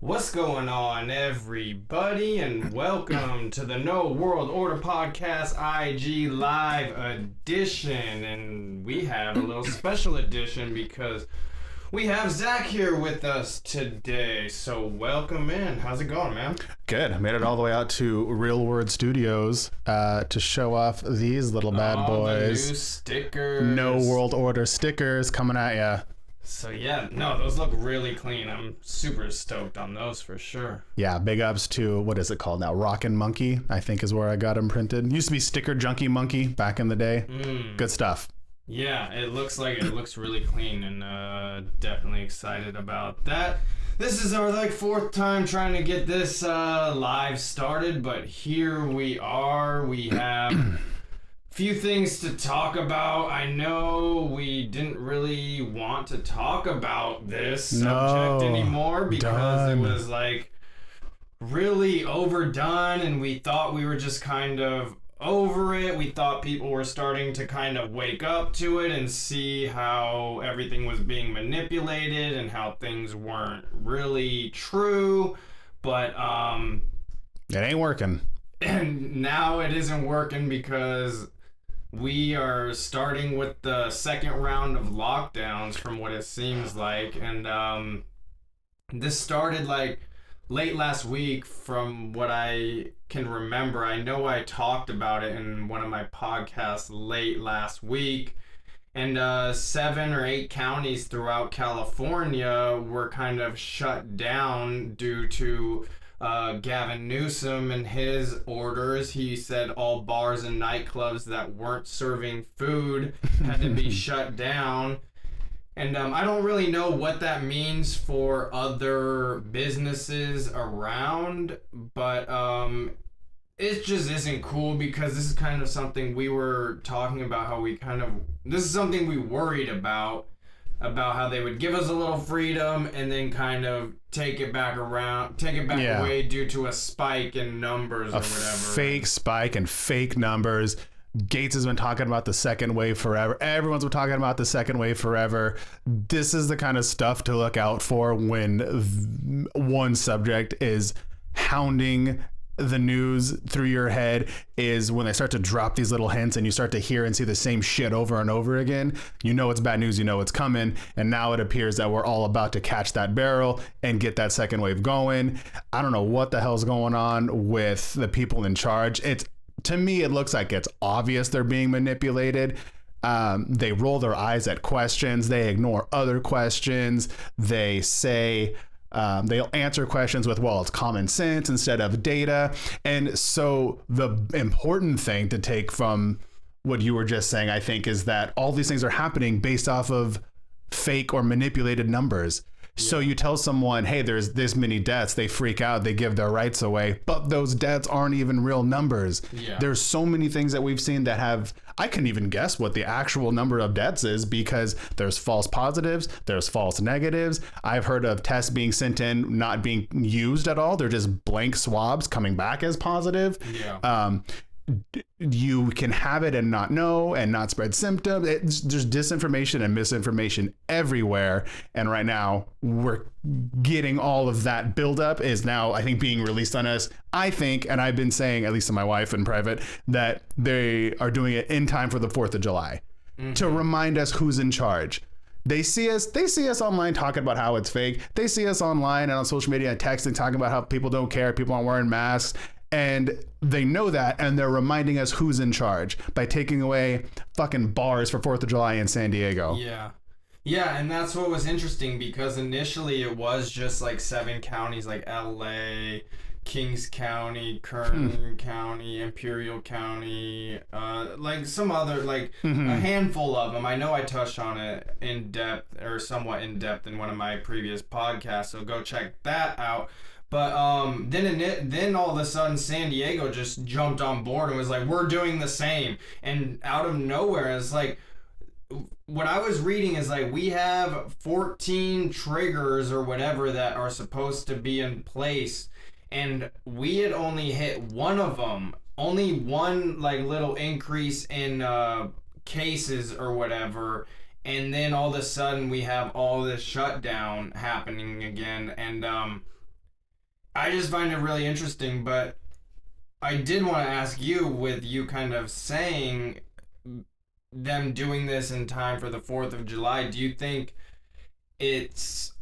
What's going on, everybody, and welcome to the No World Order Podcast IG Live Edition. And we have a little special edition because we have Zach here with us today. So welcome in. How's it going, man? Good. I made it all the way out to Real Word Studios to show off these little bad boys. The new stickers. No World Order stickers coming at ya. So yeah, no, those look really clean. I'm super stoked on those for sure. Yeah, big ups to, what is it called now? Rockin' Monkey, I think is where I got them printed. Used to be Sticker Junkie Monkey back in the day. Good stuff. Yeah, it looks really clean, and definitely excited about that. This is our fourth time trying to get this live started, but here we are. We have few things to talk about. I know we didn't really want to talk about this subject anymore because it was really overdone, and we thought we were just kind of over it. We thought people were starting to kind of wake up to it and see how everything was being manipulated and how things weren't really true. But it ain't working. And now it isn't working because we are starting with the second round of lockdowns from what it seems like. And this started late last week from what I can remember. I know I talked about it in one of my podcasts late last week. And 7 or 8 counties throughout California were kind of shut down due to Gavin Newsom and his orders. He said all bars and nightclubs that weren't serving food had to be shut down. And I don't really know what that means for other businesses around, but it just isn't cool because this is kind of something we were talking about, this is something we worried about how they would give us a little freedom and then kind of take it back away due to a spike in numbers or whatever. Fake spike and fake numbers. Gates has been talking about the second wave forever. Everyone's been talking about the second wave forever. This is the kind of stuff to look out for when one subject is hounding the news through your head, is when they start to drop these little hints and you start to hear and see the same shit over and over again. You know it's bad news, you know it's coming, and now it appears that we're all about to catch that barrel and get that second wave going. I don't know what the hell's going on with the people in charge. To me, it looks like it's obvious they're being manipulated. They roll their eyes at questions. They ignore other questions. They say they'll answer questions with, well, it's common sense instead of data. And so the important thing to take from what you were just saying, I think, is that all these things are happening based off of fake or manipulated numbers. So you tell someone, hey, there's this many deaths, they freak out, they give their rights away, but those deaths aren't even real numbers. Yeah. There's so many things that we've seen that I couldn't even guess what the actual number of deaths is because there's false positives, there's false negatives. I've heard of tests being sent in, not being used at all. They're just blank swabs coming back as positive. Yeah. You can have it and not know and not spread symptoms. There's disinformation and misinformation everywhere. And right now we're getting all of that buildup is now, I think, being released on us. I think, and I've been saying, at least to my wife in private, that they are doing it in time for the 4th of July to remind us who's in charge. They see us online talking about how it's fake. They see us online and on social media and texting talking about how people don't care, people aren't wearing masks. And they know that, and they're reminding us who's in charge by taking away fucking bars for 4th of July in San Diego. Yeah. Yeah, and that's what was interesting because initially it was just 7 counties like LA, Kings County, Kern County, Imperial County, some other, a handful of them. I know I touched on it in depth or somewhat in depth in one of my previous podcasts, so go check that out. But then all of a sudden San Diego just jumped on board and was like, we're doing the same. And out of nowhere, it's like, what I was reading is we have 14 triggers or whatever that are supposed to be in place. And we had only hit one of them. Only one little increase in cases or whatever. And then all of a sudden we have all this shutdown happening again. And I just find it really interesting, but I did want to ask you, with you kind of saying them doing this in time for the 4th of July, it's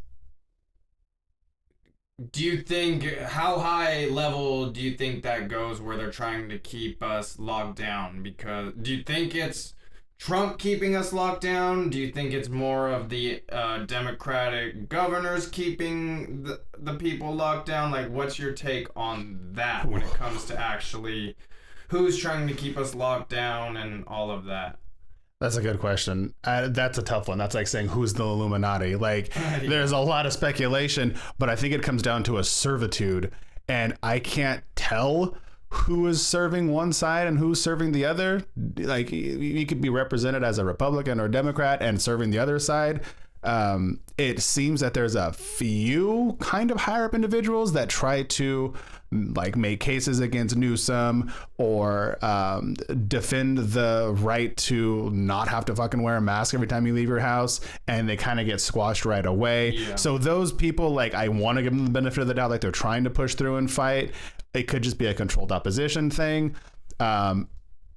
how high level do you think that goes where they're trying to keep us locked down? Because do you think it's Trump keeping us locked down? Do you think it's more of the Democratic governors keeping the people locked down? Like, what's your take on that when it comes to actually who's trying to keep us locked down and all of that? That's a good question. That's a tough one. That's like saying who's the Illuminati. Like, there's a lot of speculation, but I think it comes down to a servitude, and I can't tell who is serving one side and who's serving the other. Like, you could be represented as a Republican or Democrat and serving the other side. It seems that there's a few kind of higher up individuals that try to like make cases against Newsom or defend the right to not have to fucking wear a mask every time you leave your house, and they kind of get squashed right away. Yeah. So those people, like, I want to give them the benefit of the doubt, like they're trying to push through and fight. It could just be a controlled opposition thing.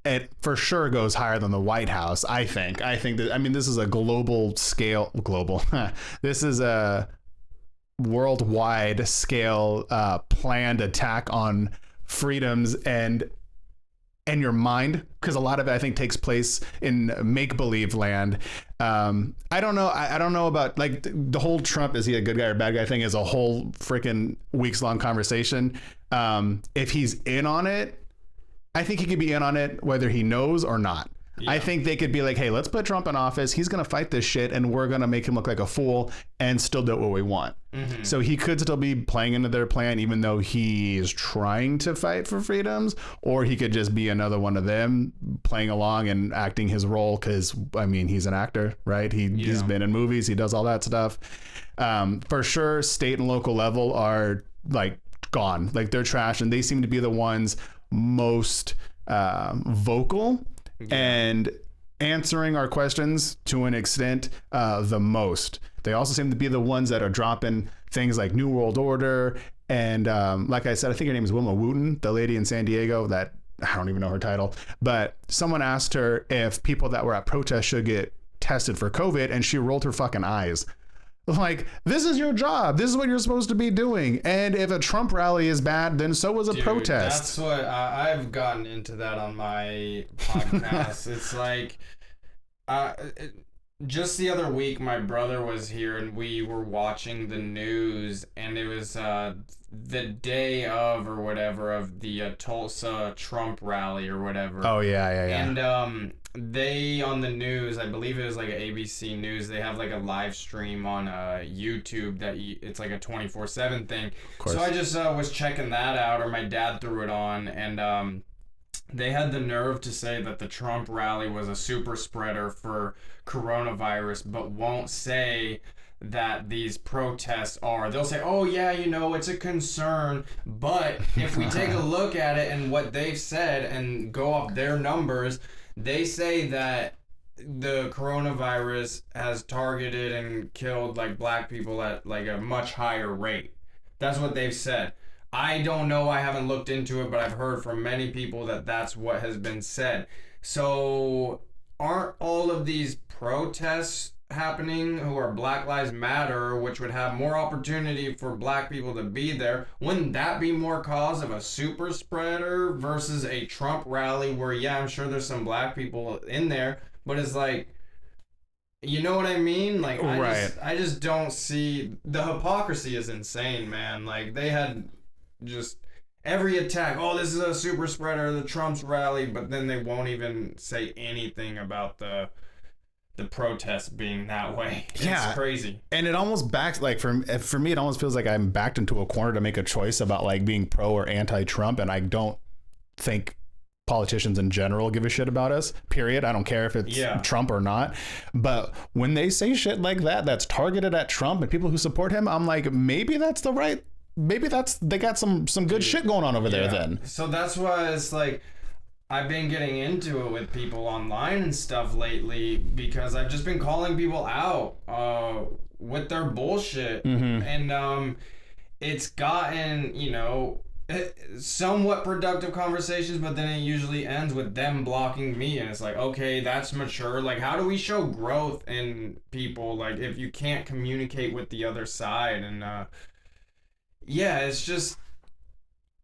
It for sure goes higher than the White House, I think. That, I mean, this is a global. This is a worldwide scale planned attack on freedoms and your mind, because a lot of it, I think, takes place in make-believe land. I don't know. I don't know about, like, the whole Trump, is he a good guy or bad guy thing is a whole freaking weeks-long conversation. If he's in on it, I think he could be in on it whether he knows or not. Yeah. I think they could be like, hey, let's put Trump in office. He's going to fight this shit, and we're going to make him look like a fool and still do what we want. Mm-hmm. So he could still be playing into their plan, even though he's trying to fight for freedoms, or he could just be another one of them playing along and acting his role. Because, I mean, he's an actor, right? He's been in movies. He does all that stuff. For sure, state and local level are like gone. Like, they're trash, and they seem to be the ones most vocal and answering our questions to an extent the most. They also seem to be the ones that are dropping things like New World Order. And like I said, I think her name is Wilma Wooten, the lady in San Diego that, I don't even know her title, but someone asked her if people that were at protests should get tested for COVID, and she rolled her fucking eyes. Like, this is your job. This is what you're supposed to be doing. And if a Trump rally is bad, then so was a protest. That's what I've gotten into that on my podcast. It's like, just the other week, my brother was here and we were watching the news, and it was the day of or whatever of the Tulsa Trump rally or whatever. Oh, yeah. And they, on the news, I believe it was like ABC News, they have like a live stream on YouTube that it's like a 24/7 thing. So I just was checking that out, or my dad threw it on, and they had the nerve to say that the Trump rally was a super spreader for coronavirus, but won't say that these protests are. They'll say, oh yeah, it's a concern, but if we take a look at it and what they've said and go off their numbers, they say that the coronavirus has targeted and killed like black people at like a much higher rate. That's what they've said. I don't know, I haven't looked into it, but I've heard from many people that that's what has been said. So aren't all of these protests happening who are Black Lives Matter, which would have more opportunity for black people to be there? Wouldn't that be more cause of a super spreader versus a Trump rally where, yeah, I'm sure there's some black people in there, but it's like, you know what I mean? Like, I just don't see, the hypocrisy is insane, man. Like, they had just every attack, oh, this is a super spreader, the Trump's rally, but then they won't even say anything about the protests being that way. It's crazy. And it almost backs, like, for me, it almost feels like I'm backed into a corner to make a choice about like being pro or anti-Trump, and I don't think politicians in general give a shit about us, period. I don't care if it's Trump or not. But when they say shit like that that's targeted at Trump and people who support him, I'm like, maybe they got some good shit going on over there then. So that's why it's like, I've been getting into it with people online and stuff lately, because I've just been calling people out with their bullshit. Mm-hmm. And it's gotten, somewhat productive conversations, but then it usually ends with them blocking me, and it's like, okay, that's mature. Like, how do we show growth in people, like, if you can't communicate with the other side? And yeah, it's just,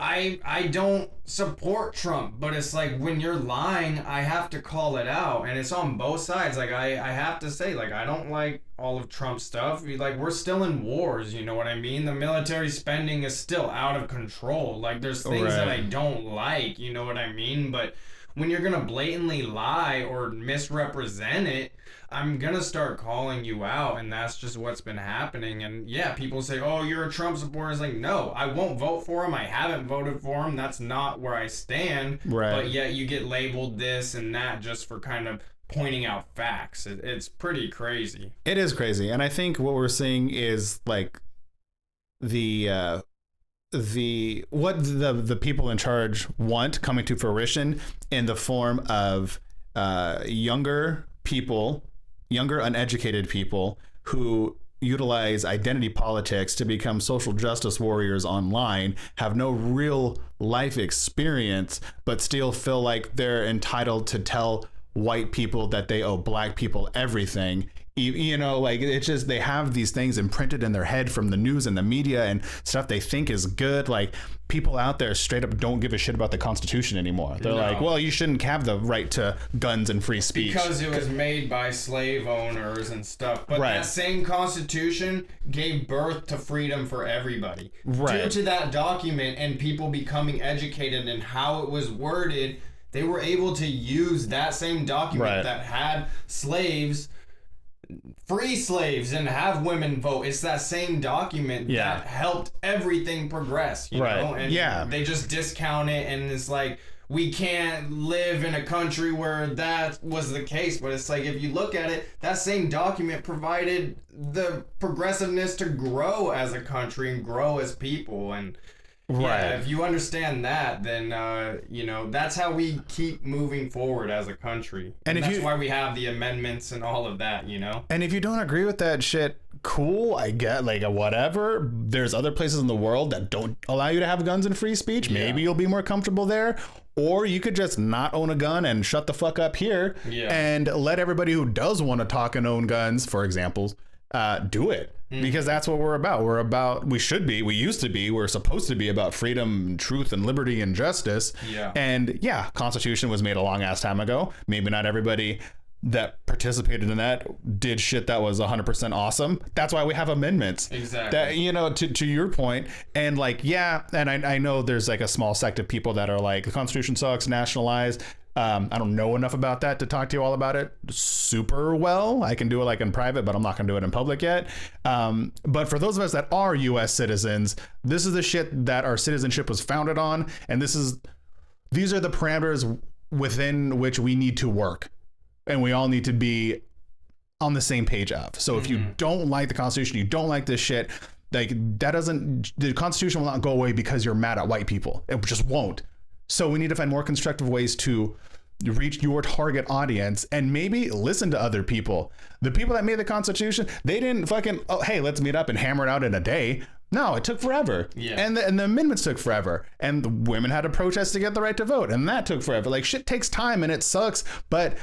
I don't support Trump, but it's like, when you're lying, I have to call it out, and it's on both sides. Like, I have to say, like, I don't like all of Trump's stuff. Like, we're still in wars, you know what I mean? The military spending is still out of control. Like, there's things that I don't like, you know what I mean? But when you're gonna blatantly lie or misrepresent it, I'm gonna start calling you out, and that's just what's been happening. And yeah, people say, oh, you're a Trump supporter. It's like, no, I won't vote for him. I haven't voted for him. That's not where I stand. Right. But yet you get labeled this and that just for kind of pointing out facts. It's pretty crazy. It is crazy. And I think what we're seeing is like what the people in charge want coming to fruition in the form of younger uneducated people who utilize identity politics to become social justice warriors online, have no real life experience, but still feel like they're entitled to tell white people that they owe black people everything. Like, it's just, they have these things imprinted in their head from the news and the media and stuff they think is good. Like, people out there straight up don't give a shit about the Constitution anymore. They're like, well, you shouldn't have the right to guns and free speech because it was made by slave owners and stuff. But that same Constitution gave birth to freedom for everybody. Due to that document and people becoming educated in how it was worded, they were able to use that same document that had slaves, free slaves, and have women vote. It's that same document that helped everything progress, you know? And they just discount it, and it's like, we can't live in a country where that was the case. But it's like, if you look at it, that same document provided the progressiveness to grow as a country and grow as people. And yeah, if you understand that, then that's how we keep moving forward as a country, and that's why we have the amendments and all of that, And if you don't agree with that shit, cool, I get, like, whatever. There's other places in the world that don't allow you to have guns and free speech. Maybe you'll be more comfortable there. Or you could just not own a gun and shut the fuck up here and let everybody who does want to talk and own guns, for example, do it. Because that's what we're about. We're supposed to be about freedom, truth, and liberty and justice. And Constitution was made a long ass time ago. Maybe not everybody that participated in that did shit that was 100% awesome. That's why we have amendments. Exactly. That, to your point. And like, and I know there's like a small sect of people that are like, the Constitution sucks, nationalized. I don't know enough about that to talk to you all about it super well. I can do it like in private, but I'm not going to do it in public yet. But for those of us that are U.S. citizens, this is the shit that our citizenship was founded on. And these are the parameters within which we need to work. And we all need to be on the same page of. So if you don't like the Constitution, you don't like this shit, like, the Constitution will not go away because you're mad at white people. It just won't. So we need to find more constructive ways to reach your target audience and maybe listen to other people. The people that made the Constitution, they didn't fucking, hey, let's meet up and hammer it out in a day. No, it took forever. And the amendments took forever. And the women had to protest to get the right to vote. And that took forever. Like, shit takes time and it sucks. But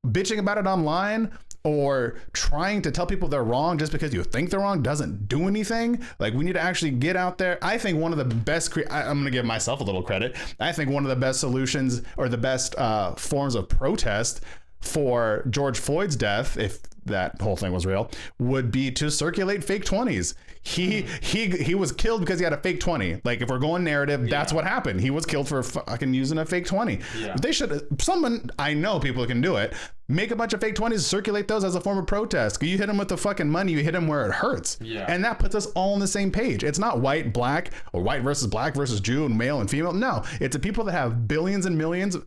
bitching about it online or trying to tell people they're wrong just because you think they're wrong doesn't do anything. Like, we need to actually get out there. I think one of the best, I'm going to give myself a little credit. I think one of the best solutions or the best forms of protest for George Floyd's death, if that whole thing was real, would be to circulate fake 20s. He was killed because he had a fake 20. Like, if we're going narrative, that's what happened. He was killed for fucking using a fake 20. They should, someone, I know people can do it, make a bunch of fake 20s, circulate those as a form of protest. You hit them with the fucking money, you hit them where it hurts. And that puts us all on the same page. It's not white, black, or white versus black versus Jew and male and female. No, it's the people that have billions and millions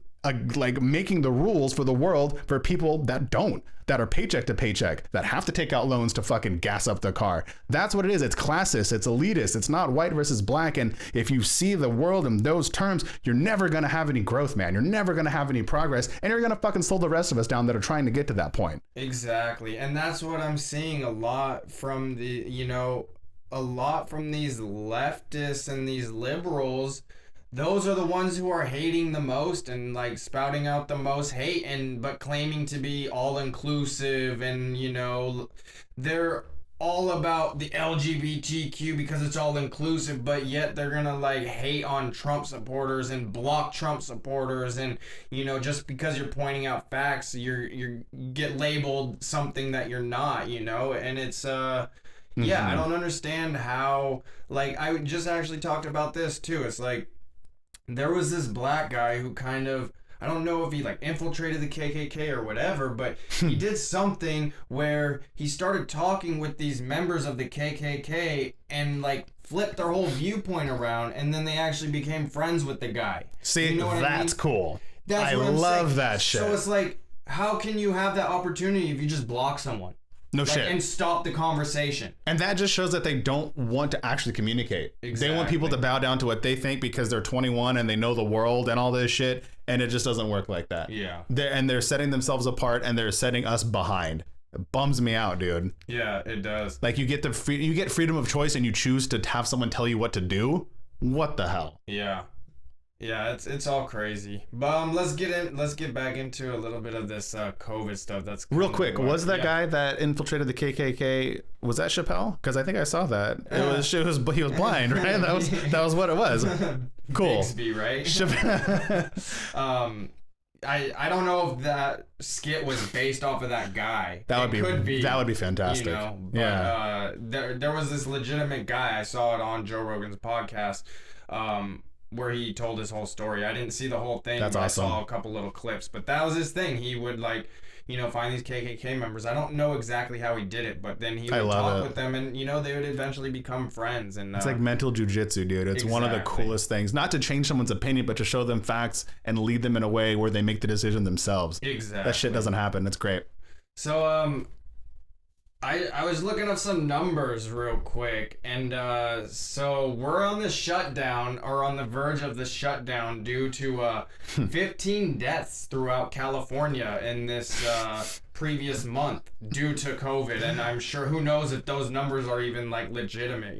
like making the rules for the world for people that don't, that are paycheck to paycheck, that have to take out loans to fucking gas up the car. That's what it is. It's classist. It's elitist. It's not white versus black. And if you see the world in those terms, you're never going to have any growth, man. You're never going to have any progress. And you're going to fucking slow the rest of us down that are trying to get to that point. Exactly. And that's what I'm seeing a lot from the, a lot from these leftists and these liberals, those are the ones who are hating the most and like spouting out the most hate, and but claiming to be all inclusive, and they're all about the LGBTQ because it's all inclusive, but yet they're gonna like hate on Trump supporters and block Trump supporters, and just because you're pointing out facts, you get labeled something that you're not, and it's yeah, I don't understand how, like, I just actually talked about this too. It's like there was this black guy who kind of, I don't know if he like infiltrated the KKK or whatever, but he did something where he started talking with these members of the KKK and like flipped their whole viewpoint around, and then they actually became friends with the guy. See, what that's cool. That's I what I'm love saying. that shit. So it's like, how can you have that opportunity if you just block someone? No shit. And stop the conversation. And that just shows that they don't want to actually communicate. Exactly. They want people to bow down to what they think because they're 21 and they know the world and all this shit, and it just doesn't work like that. Yeah. They're setting themselves apart, and they're setting us behind. It bums me out, dude. Yeah, it does. Like, you get you get freedom of choice, and you choose to have someone tell you what to do. What the hell? Yeah. Yeah, it's all crazy. But let's get back into a little bit of this COVID stuff. That's real quick. Was that guy that infiltrated the KKK? Was that Chappelle? Because I think I saw that. He was blind, right? That was what it was. Cool. Bixby, right? I don't know if that skit was based off of that guy. That would be fantastic. But, yeah. There was this legitimate guy. I saw it on Joe Rogan's podcast. Where he told his whole story. I didn't see the whole thing. That's awesome. I saw a couple little clips, but that was his thing. He would find these KKK members. I don't know exactly how he did it, but then he would talk with them, and they would eventually become friends. And it's like mental jujitsu, dude. It's one of the coolest things. Not to change someone's opinion, but to show them facts and lead them in a way where they make the decision themselves. Exactly. That shit doesn't happen. It's great. So I was looking up some numbers real quick, and so we're on the shutdown, or on the verge of the shutdown, due to 15 deaths throughout California in this previous month due to COVID, and I'm sure, who knows if those numbers are even like legitimate,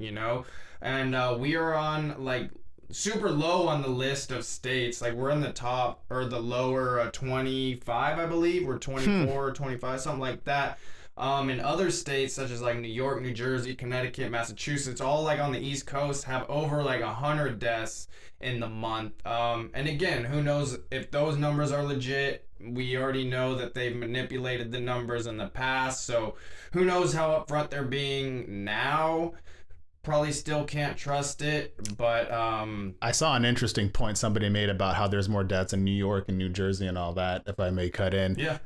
and we are on like super low on the list of states. Like, we're in the top or the lower 25, I believe. We're 24 or 25, something like that. In other states such as like New York, New Jersey, Connecticut, Massachusetts, all like on the East Coast, have over like 100 deaths in the month. And again, who knows if those numbers are legit? We already know that they've manipulated the numbers in the past, so who knows how upfront they're being now. Probably still can't trust it, but I saw an interesting point somebody made about how there's more deaths in New York and New Jersey and all that, if I may cut in. Yeah.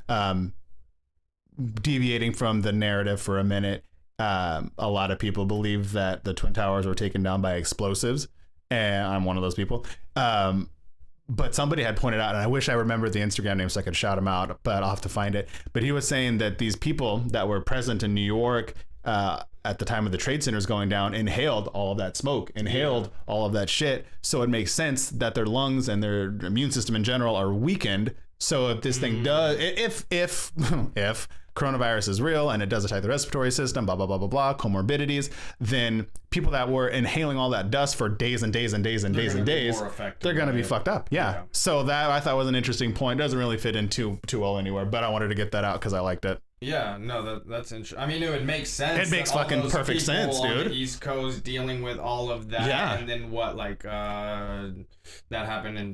Deviating from the narrative for a minute, a lot of people believe that the Twin Towers were taken down by explosives, and I'm one of those people. But somebody had pointed out, and I wish I remembered the Instagram name so I could shout him out, but I'll have to find it. But he was saying that these people that were present in New York at the time of the trade centers going down inhaled all of that smoke, all of that shit. So it makes sense that their lungs and their immune system in general are weakened. So if this thing does, if coronavirus is real and it does attack the respiratory system, blah, blah, blah, blah, blah, comorbidities, then people that were inhaling all that dust for days and days and days and days and days, they're going to be fucked up. Yeah. So that I thought was an interesting point. Doesn't really fit in too well anywhere, but I wanted to get that out because I liked it. Yeah, no, that's interesting. I mean, it would make sense. It makes fucking perfect sense, dude. On the East Coast dealing with all of that, yeah. And then what, like, that happened in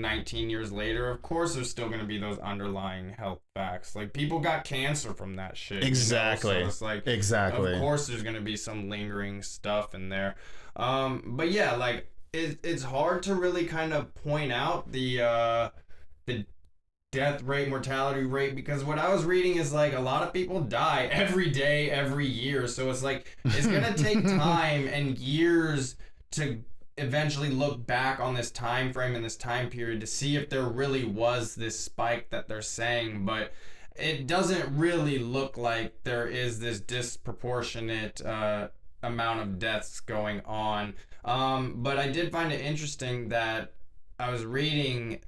19 years later. Of course, there's still gonna be those underlying health facts. Like, people got cancer from that shit. Exactly. So it's like, exactly. Of course, there's gonna be some lingering stuff in there. But yeah, like, it's hard to really kind of point out the death rate, mortality rate, because what I was reading is like a lot of people die every day, every year. So it's like, it's gonna take time and years to eventually look back on this time frame and this time period to see if there really was this spike that they're saying. But it doesn't really look like there is this disproportionate amount of deaths going on. But I did find it interesting that I was reading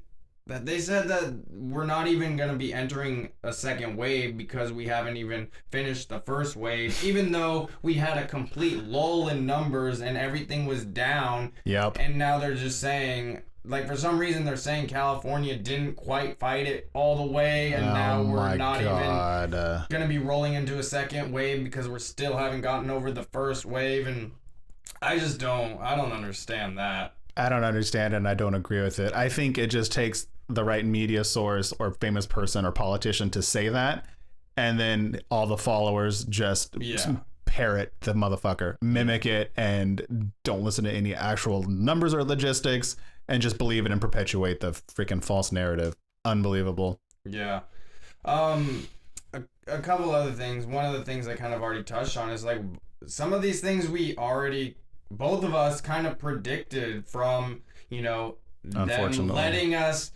that they said that we're not even going to be entering a second wave because we haven't even finished the first wave, even though we had a complete lull in numbers and everything was down. Yep. And now they're just saying, like, for some reason they're saying California didn't quite fight it all the way, and now we're not even going to be rolling into a second wave because we still haven't gotten over the first wave. And I don't understand that. I don't understand it, and I don't agree with it. I think it just takes the right media source or famous person or politician to say that, and then all the followers just parrot the motherfucker, mimic it, and don't listen to any actual numbers or logistics, and just believe it and perpetuate the freaking false narrative. Unbelievable. Yeah. A couple other things. One of the things I kind of already touched on is like some of these things we already, both of us kind of predicted from, you know, them letting us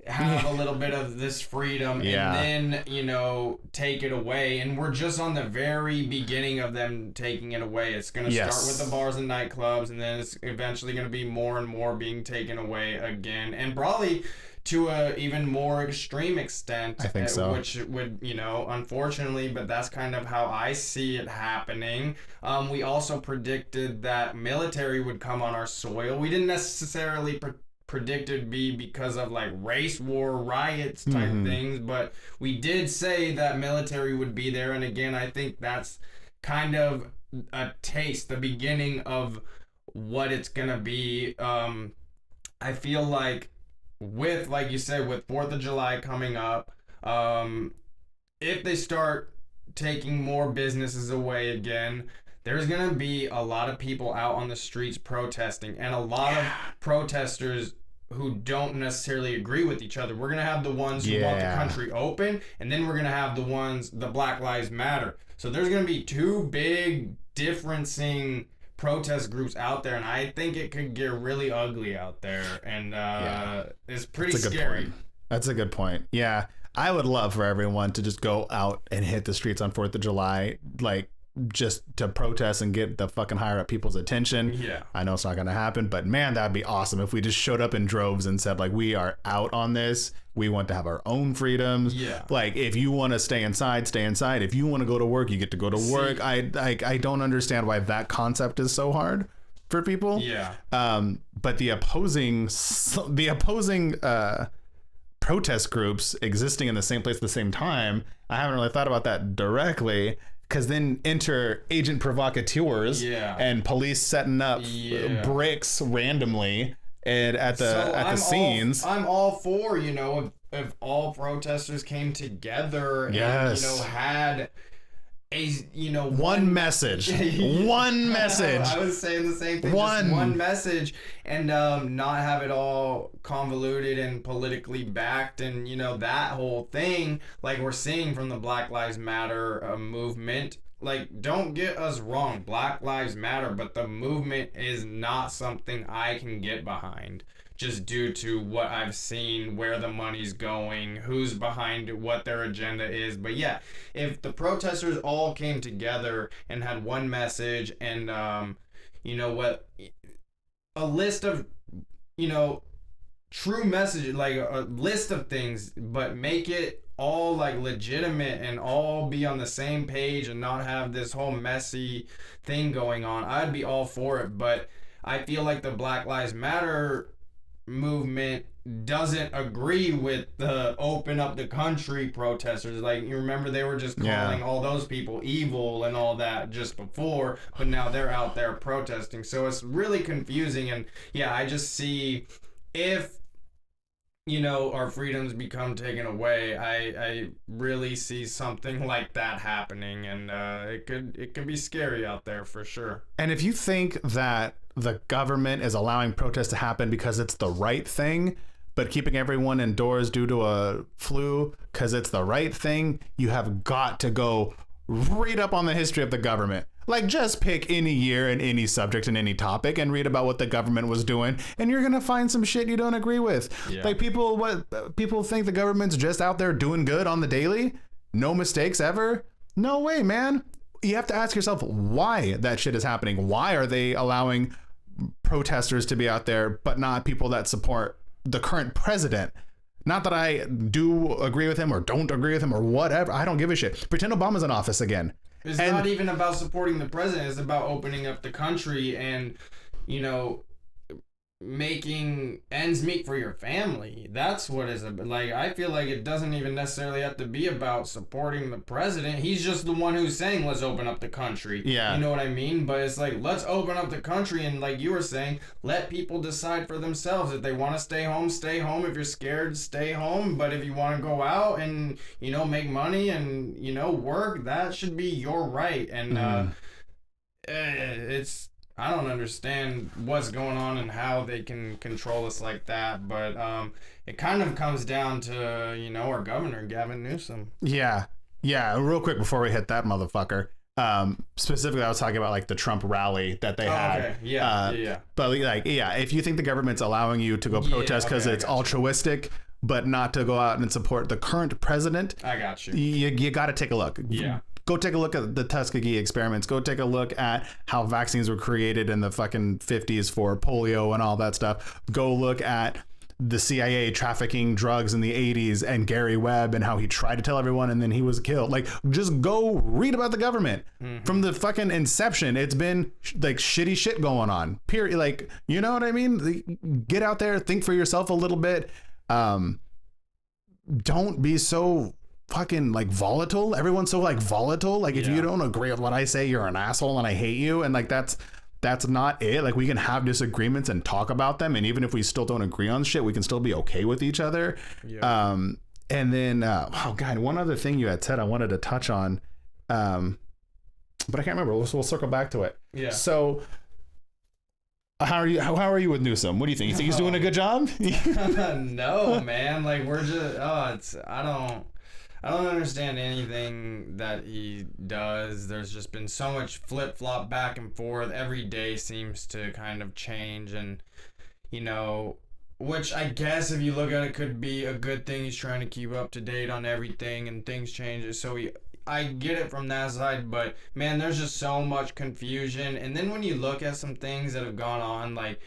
have a little bit of this freedom and then, you know, take it away. And we're just on the very beginning of them taking it away. It's going to start with the bars and nightclubs, and then it's eventually going to be more and more being taken away again. And probably to a even more extreme extent. I think so. Which would, you know, unfortunately, but that's kind of how I see it happening. We also predicted that military would come on our soil. We didn't necessarily predicted be because of like race war riots type things, but we did say that military would be there. And again, I think that's kind of a taste, the beginning of what it's gonna be. I feel like with, like you said, with 4th of July coming up, if they start taking more businesses away again, there's going to be a lot of people out on the streets protesting, and a lot of protesters who don't necessarily agree with each other. We're going to have the ones who want the country open, and then we're going to have the Black Lives Matter. So there's going to be two big differencing protest groups out there, and I think it could get really ugly out there, and it's pretty scary. That's a good point. Yeah, I would love for everyone to just go out and hit the streets on 4th of July, like, just to protest and get the fucking higher up people's attention. Yeah. I know it's not going to happen, but man, that'd be awesome if we just showed up in droves and said, like, we are out on this. We want to have our own freedoms. Yeah. Like, if you want to stay inside, stay inside. If you want to go to work, you get to go to work. I don't understand why that concept is so hard for people. Yeah. But the opposing protest groups existing in the same place at the same time, I haven't really thought about that directly. Because then enter agent provocateurs and police setting up bricks randomly and at the scenes. I'm all for, you know, if all protesters came together and, you know, had a, you know, one message. One message. I was saying the same thing. Just one message, and not have it all convoluted and politically backed, and, you know, that whole thing, like we're seeing from the Black Lives Matter movement. Like, don't get us wrong, Black Lives Matter, but the movement is not something I can get behind, just due to what I've seen, where the money's going, who's behind it, what their agenda is. But yeah, if the protesters all came together and had one message and, you know what, a list of, you know, true messages, like a list of things, but make it all like legitimate and all be on the same page and not have this whole messy thing going on, I'd be all for it. But I feel like the Black Lives Matter movement doesn't agree with the open up the country protesters. Like, you remember they were just calling all those people evil and all that just before, but now they're out there protesting. So it's really confusing. And yeah, I just see, if, you know, our freedoms become taken away, I really see something like that happening, and it could be scary out there for sure. And if you think that the government is allowing protests to happen because it's the right thing, but keeping everyone indoors due to a flu because it's the right thing, you have got to go read up on the history of the government. Like, just pick any year and any subject and any topic and read about what the government was doing, and you're gonna find some shit you don't agree with. Like, people think the government's just out there doing good on the daily, no mistakes ever. No way, man. You have to ask yourself why that shit is happening. Why are they allowing protesters to be out there but not people that support the current president? Not that I do agree with him or don't agree with him or whatever. I don't give a shit. Pretend Obama's in office again. It's not even about supporting the president. It's about opening up the country and, you know, making ends meet for your family. That's what is like. I feel like it doesn't even necessarily have to be about supporting the president. He's just the one who's saying let's open up the country. Yeah, you know what I mean? But it's like, let's open up the country, and like you were saying, let people decide for themselves. If they want to stay home, stay home. If you're scared, stay home. But if you want to go out and, you know, make money and, you know, work, that should be your right. And it's, I don't understand what's going on and how they can control us like that, but it kind of comes down to, you know, our governor, Gavin Newsom. Yeah. Real quick before we hit that motherfucker. Specifically, I was talking about like the Trump rally that they had. Okay. Yeah. But like, if you think the government's allowing you to go protest because it's altruistic, but not to go out and support the current president, I got you. You got to take a look. Yeah. Go take a look at the Tuskegee experiments. Go take a look at how vaccines were created in the fucking 50s for polio and all that stuff. Go look at the CIA trafficking drugs in the 80s and Gary Webb and how he tried to tell everyone and then he was killed. Like, just go read about the government from the fucking inception. It's been like shitty shit going on. Period. Like, you know what I mean? Get out there, think for yourself a little bit. Don't be so fucking like volatile. Everyone's so like volatile. Like, if you don't agree with what I say, you're an asshole and I hate you. And like, that's not it. Like, we can have disagreements and talk about them. And even if we still don't agree on shit, we can still be okay with each other. Yeah. And then, oh God, one other thing you had said I wanted to touch on, but I can't remember. We'll circle back to it. Yeah. So how are you with Newsom? What do you think? You think he's doing a good job? No, man. Like, we're just, I don't understand anything that he does. There's just been so much flip-flop back and forth. Every day seems to kind of change, and, you know, which I guess if you look at it could be a good thing. He's trying to keep up to date on everything and things change. So I get it from that side, but man, there's just so much confusion. And then when you look at some things that have gone on, like,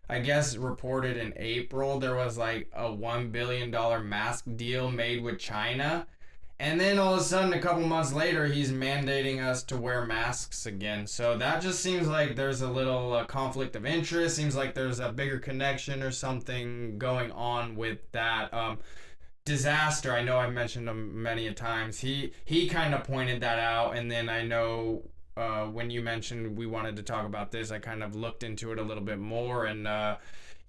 I guess reported in April, there was like a $1 billion mask deal made with China. And then all of a sudden, a couple months later, he's mandating us to wear masks again. So that just seems like there's a little conflict of interest. Seems like there's a bigger connection or something going on with that. Disaster, I know I've mentioned him many a times. He kind of pointed that out. And then I know when you mentioned we wanted to talk about this, I kind of looked into it a little bit more. And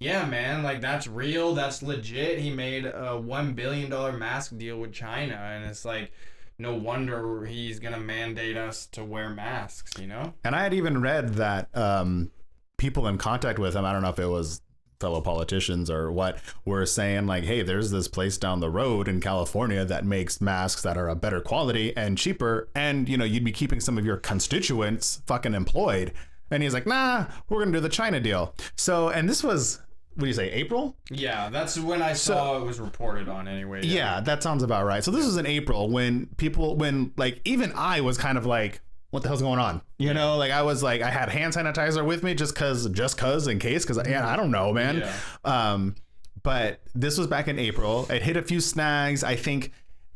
yeah, man, like, that's real. That's legit. He made a $1 billion mask deal with China, and it's like, no wonder he's going to mandate us to wear masks, you know? And I had even read that people in contact with him, I don't know if it was fellow politicians or what, were saying like, hey, there's this place down the road in California that makes masks that are a better quality and cheaper, and, you know, you'd be keeping some of your constituents fucking employed. And he's like, nah, we're going to do the China deal. So, and this was, what do you say, April? Yeah, that's when I saw it was reported on anyway. Yeah, that sounds about right. So this was in April when like, even I was kind of like, what the hell's going on? You know, like, I was like, I had hand sanitizer with me just cause in case, because I don't know, man. Yeah. But this was back in April. It hit a few snags. I think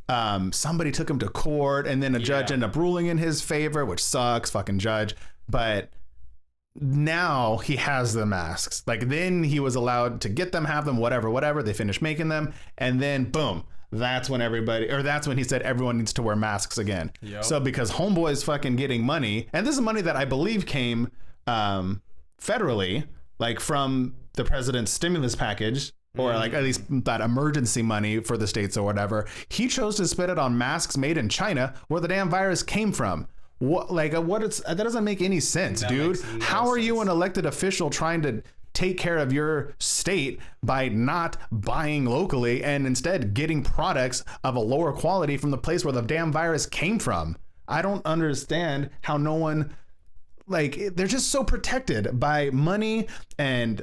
somebody took him to court, and then a judge ended up ruling in his favor, which sucks, fucking judge. But now he has the masks. Like, then he was allowed to get them, have them, whatever. They finished making them, and then boom, that's when he said everyone needs to wear masks again. Yep. So because Homeboy's fucking getting money, and this is money that I believe came federally, like from the president's stimulus package, or like at least that emergency money for the states or whatever. He chose to spend it on masks made in China, where the damn virus came from. That doesn't make any sense, dude. How are you an elected official trying to take care of your state by not buying locally and instead getting products of a lower quality from the place where the damn virus came from? I don't understand how no one, like, they're just so protected by money and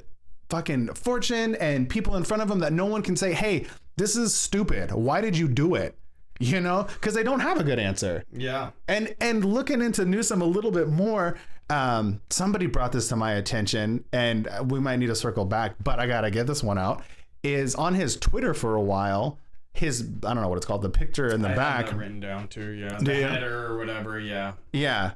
fucking fortune and people in front of them that no one can say, hey, this is stupid. Why did you do it? You know, because they don't have a good answer. Yeah. And looking into Newsom a little bit more, somebody brought this to my attention, and we might need to circle back, but I got to get this one out. is on his Twitter for a while. His, I don't know what it's called, the picture in the I back. have that written down too, yeah. The header or whatever, yeah. Yeah.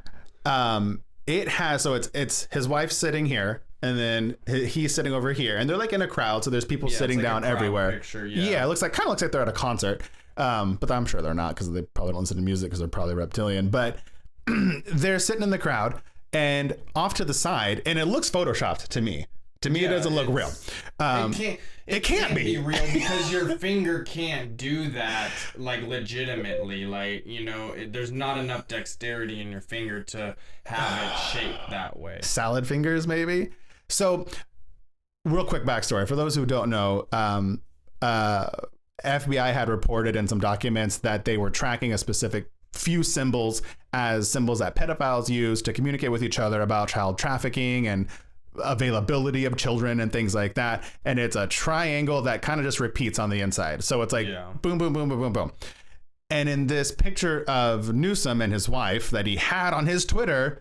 It has, so it's his wife sitting here, and then he's sitting over here, and they're like in a crowd, so there's people sitting like down everywhere. Picture, yeah, it looks like, kind of looks like they're at a concert. But I'm sure they're not, because they probably don't listen to music because they're probably reptilian. But they're sitting in the crowd and off to the side, and it looks photoshopped to me. To me, it doesn't look real. It can't be real because your finger can't do that like legitimately. Like, you know, there's not enough dexterity in your finger to have it shaped that way. Salad fingers, maybe. So, real quick backstory for those who don't know. FBI had reported in some documents that they were tracking a specific few symbols as symbols that pedophiles use to communicate with each other about child trafficking and availability of children and things like that. And it's a triangle that kind of just repeats on the inside. So it's like boom, boom, boom, boom, boom, boom. And in this picture of Newsom and his wife that he had on his Twitter,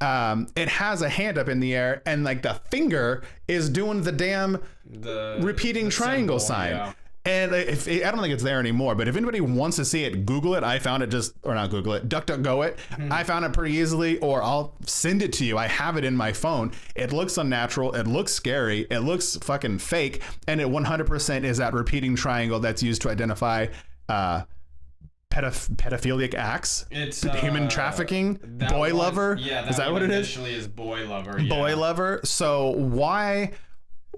it has a hand up in the air, and like the finger is doing the repeating triangle symbol, sign. Yeah. And I don't think it's there anymore, but if anybody wants to see it, Google it. I found it DuckDuckGo it. I found it pretty easily, or I'll send it to you. I have it in my phone. It looks unnatural. It looks scary. It looks fucking fake. And it 100% is that repeating triangle that's used to identify pedophilic acts. It's human trafficking, boy lover. Yeah, is that what it is? Initially is boy lover. Boy lover. So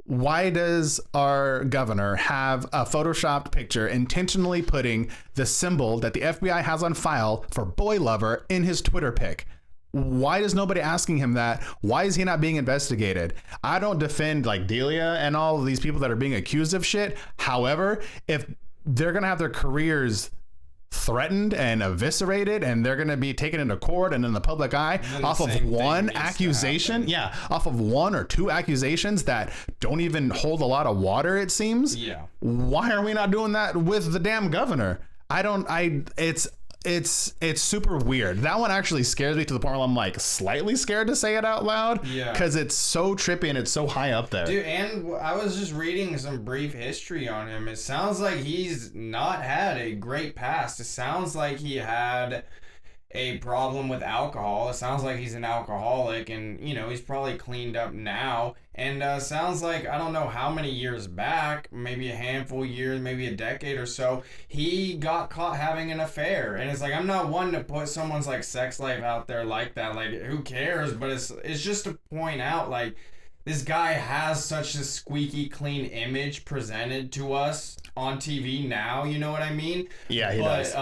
why does our governor have a photoshopped picture intentionally putting the symbol that the FBI has on file for boy lover in his Twitter pic? Why is nobody asking him that? Why is he not being investigated? I don't defend like Delia and all of these people that are being accused of shit. However, if they're going to have their careers threatened and eviscerated, and they're going to be taken into court and in the public eye off of one accusation, off of one or two accusations that don't even hold a lot of water, it seems. Why are we not doing that with the damn governor? It's super weird. That one actually scares me to the point where I'm like slightly scared to say it out loud. Because it's so trippy and it's so high up there. Dude, and I was just reading some brief history on him. It sounds like he's not had a great past. It sounds like he had a problem with alcohol. It sounds like he's an alcoholic, and you know, he's probably cleaned up now. And sounds like, I don't know how many years back, maybe a handful of years, maybe a decade or so, he got caught having an affair. And it's like, I'm not one to put someone's like sex life out there like that. Like, who cares? But it's just to point out, like, this guy has such a squeaky clean image presented to us on TV now, you know what I mean? Yeah, he does.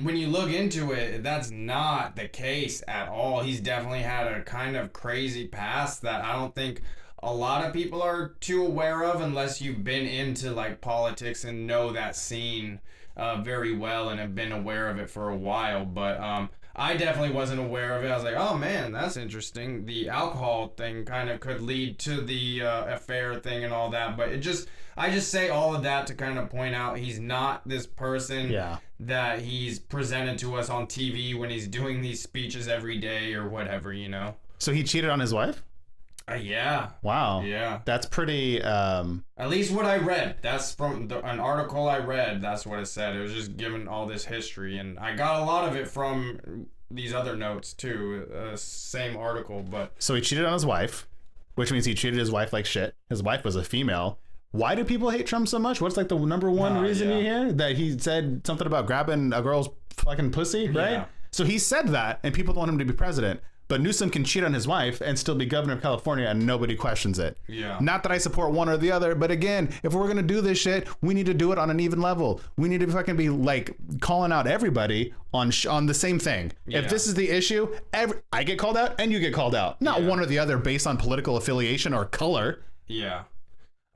When you look into it, that's not the case at all. He's definitely had a kind of crazy past that I don't think a lot of people are too aware of unless you've been into like politics and know that scene very well and have been aware of it for a while. But I definitely wasn't aware of it. I was like, oh man, that's interesting. The alcohol thing kind of could lead to the affair thing and all that. But I just say all of that to kind of point out he's not this person that he's presented to us on TV when he's doing these speeches every day or whatever, you know? So he cheated on his wife? Yeah. Wow. Yeah. That's pretty... At least what I read. That's from an article I read. That's what it said. It was just given all this history. And I got a lot of it from these other notes, too. Same article, but... So he cheated on his wife, which means he treated his wife like shit. His wife was a female. Why do people hate Trump so much? What's like the number one reason you hear? That he said something about grabbing a girl's fucking pussy, right? Yeah. So he said that, and people want him to be president. But Newsom can cheat on his wife and still be governor of California, and nobody questions it. Yeah. Not that I support one or the other, but again, if we're gonna do this shit, we need to do it on an even level. We need to fucking be like calling out everybody on the same thing. Yeah. If this is the issue, I get called out and you get called out. Not one or the other based on political affiliation or color. Yeah.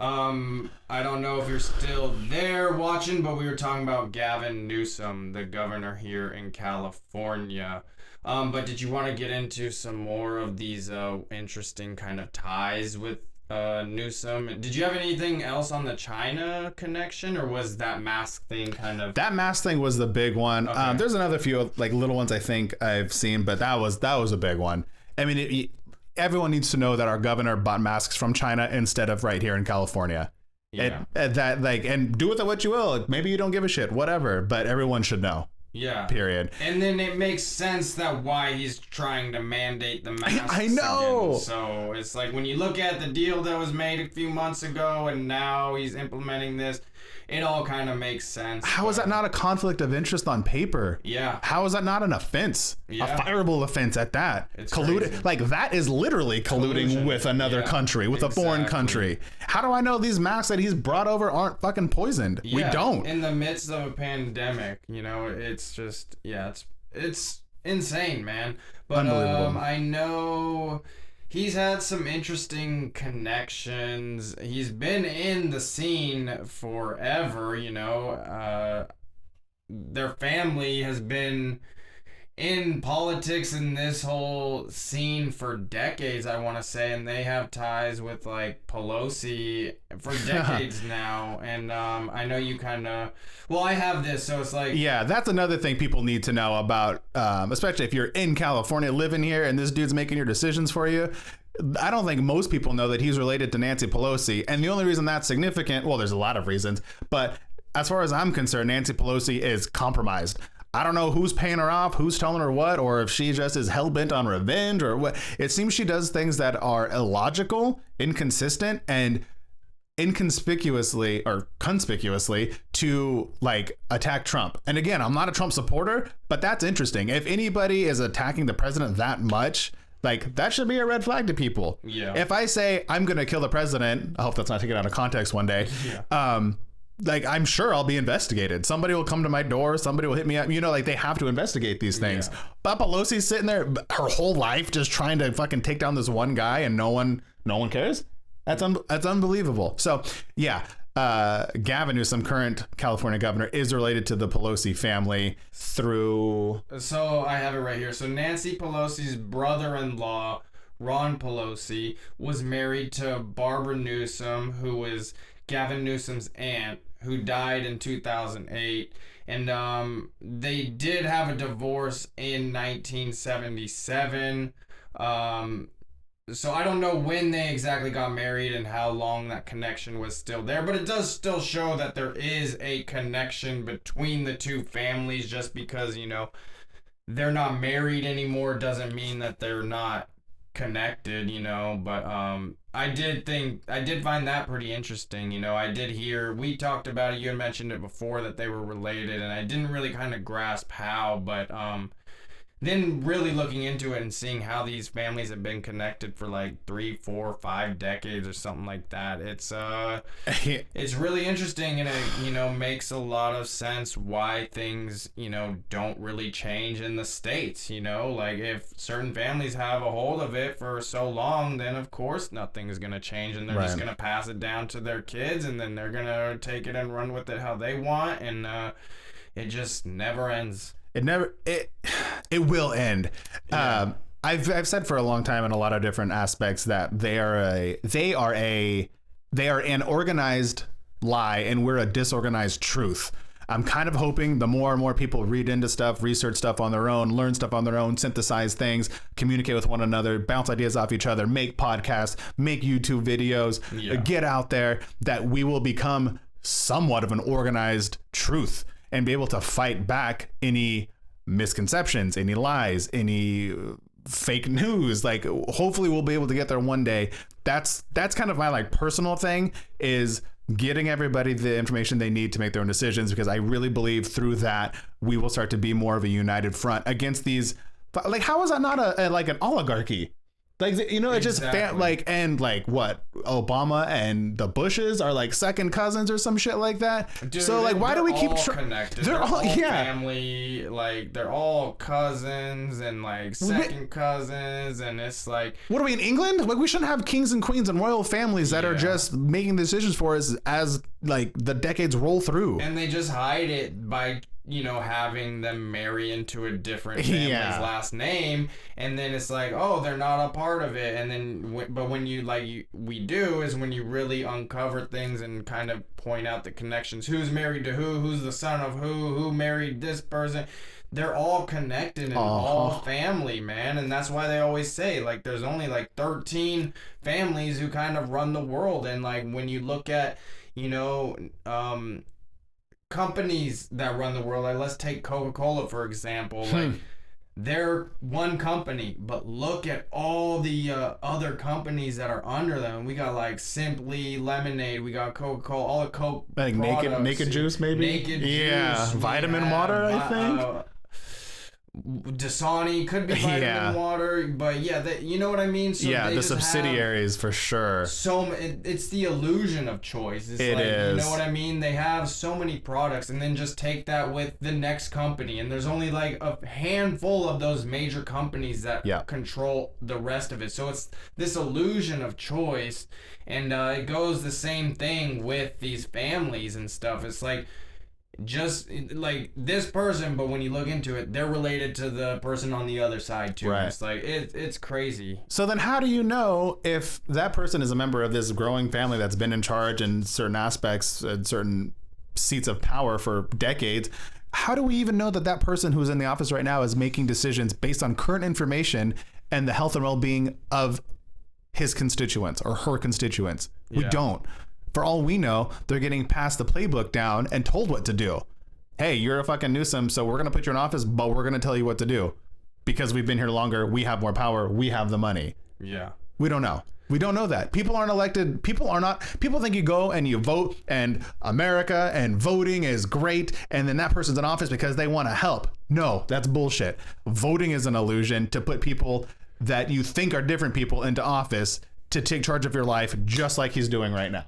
I don't know if you're still there watching, but we were talking about Gavin Newsom, the governor here in California. But did you want to get into some more of these interesting kind of ties with Newsom? Did you have anything else on the China connection, or was that mask thing kind of... That mask thing was the big one. Okay. There's another few like little ones I think I've seen, but that was a big one. I mean, everyone needs to know that our governor bought masks from China instead of right here in California. Yeah. And that like, and do with it what you will. Maybe you don't give a shit, whatever, but everyone should know. Yeah. Period. And then it makes sense that why he's trying to mandate the masks. I know. Again. So it's like when you look at the deal that was made a few months ago and now he's implementing this, it all kind of makes sense. How is that not a conflict of interest on paper? Yeah. How is that not an offense? Yeah. A fireable offense at that. It's colluding, crazy. like that is literally colluding Collusion. with another Yeah, country, with a foreign exactly. country. How do I know these masks that he's brought over aren't fucking poisoned? We Yeah, don't. In the midst of a pandemic, you know, it's just, yeah, it's insane, man. But Unbelievable. I know he's had some interesting connections. He's been in the scene forever, you know. Their family has been in politics in this whole scene for decades, I want to say, and they have ties with like Pelosi for decades now. And I know you kind of, well, I have this, so it's like, Yeah, that's another thing people need to know about, especially if you're in California living here and this dude's making your decisions for you. I don't think most people know that he's related to Nancy Pelosi. And the only reason that's significant, well, there's a lot of reasons, but as far as I'm concerned, Nancy Pelosi is compromised. I don't know who's paying her off, who's telling her what, or if she just is hell-bent on revenge or what. It seems she does things that are illogical, inconsistent, and inconspicuously or conspicuously to like attack Trump. And again, I'm not a Trump supporter, but that's interesting. If anybody is attacking the president that much, like that should be a red flag to people. Yeah. If I say I'm going to kill the president, I hope that's not taken out of context one day. Yeah. Like I'm sure I'll be investigated. Somebody will come to my door. Somebody will hit me up. You know, like they have to investigate these things. Yeah. But Pelosi's sitting there her whole life just trying to fucking take down this one guy, and no one cares. That's unbelievable. So yeah, Gavin Newsom, current California governor, is related to the Pelosi family through. So I have it right here. So Nancy Pelosi's brother-in-law, Ron Pelosi, was married to Barbara Newsom, who was Gavin Newsom's aunt, who died in 2008. And they did have a divorce in 1977. So I don't know when they exactly got married and how long that connection was still there, but it does still show that there is a connection between the two families. Just because, you know, they're not married anymore doesn't mean that they're not connected, you know. But I did find that pretty interesting. You know, I did hear, we talked about it, you had mentioned it before, that they were related, and I didn't really kind of grasp how, but then really looking into it and seeing how these families have been connected for like 3, 4, 5 decades or something like that, it's really interesting, and it, you know, makes a lot of sense why things, you know, don't really change in the States. You know, like if certain families have a hold of it for so long, then of course nothing is going to change, and they're just going to pass it down to their kids, and then they're going to take it and run with it how they want, and it just never ends. It will end. Yeah. I've said for a long time in a lot of different aspects that they are an organized lie and we're a disorganized truth. I'm kind of hoping the more and more people read into stuff, research stuff on their own, learn stuff on their own, synthesize things, communicate with one another, bounce ideas off each other, make podcasts, make YouTube videos, get out there, that we will become somewhat of an organized truth and be able to fight back any misconceptions, any lies, any fake news. Like hopefully we'll be able to get there one day. That's kind of my like personal thing, is getting everybody the information they need to make their own decisions, because I really believe through that we will start to be more of a united front against these. Like how is that not like an oligarchy? Like, you know, it Exactly. just like, and like what, Obama and the Bushes are like second cousins or some shit like that. Dude, so like, why do we keep connected? They're all family, like they're all cousins and like second cousins, and it's like, what are we in England? Like we shouldn't have kings and queens and royal families that are just making decisions for us as like the decades roll through. and they just hide it by having them marry into a different family's Yeah. last name, and then it's like, oh, they're not a part of it, and then but when we do is when you really uncover things and kind of point out the connections, who's married to who's the son of who married this person. They're all connected and all family, man, and that's why they always say, like, there's only like 13 families who kind of run the world. And like when you look at companies that run the world, like let's take Coca-Cola for example. Like they're one company, but look at all the other companies that are under them. We got like Simply Lemonade, we got Coca-Cola, all the Coke Like naked juice, maybe. Naked yeah, Juice, vitamin water, I think. Dasani could be vitamin water, but yeah, you know what I mean. So yeah, they the just subsidiaries for sure. So it's the illusion of choice. It's it like, is. You know what I mean? They have so many products, and then just take that with the next company, and there's only like a handful of those major companies that control the rest of it. So it's this illusion of choice, and it goes the same thing with these families and stuff. It's like, just like this person, but when you look into it, they're related to the person on the other side too. Right. It's like it's crazy. So then how do you know if that person is a member of this growing family that's been in charge in certain aspects and certain seats of power for decades? How do we even know that that person who's in the office right now is making decisions based on current information and the health and well-being of his constituents or her constituents? We don't. For all we know, they're getting passed the playbook down and told what to do. Hey, you're a fucking Newsom, so we're going to put you in office, but we're going to tell you what to do. Because we've been here longer, we have more power, we have the money. Yeah. We don't know. We don't know that. People aren't elected. People think you go and you vote and America and voting is great and then that person's in office because they want to help. No, that's bullshit. Voting is an illusion to put people that you think are different people into office to take charge of your life just like he's doing right now.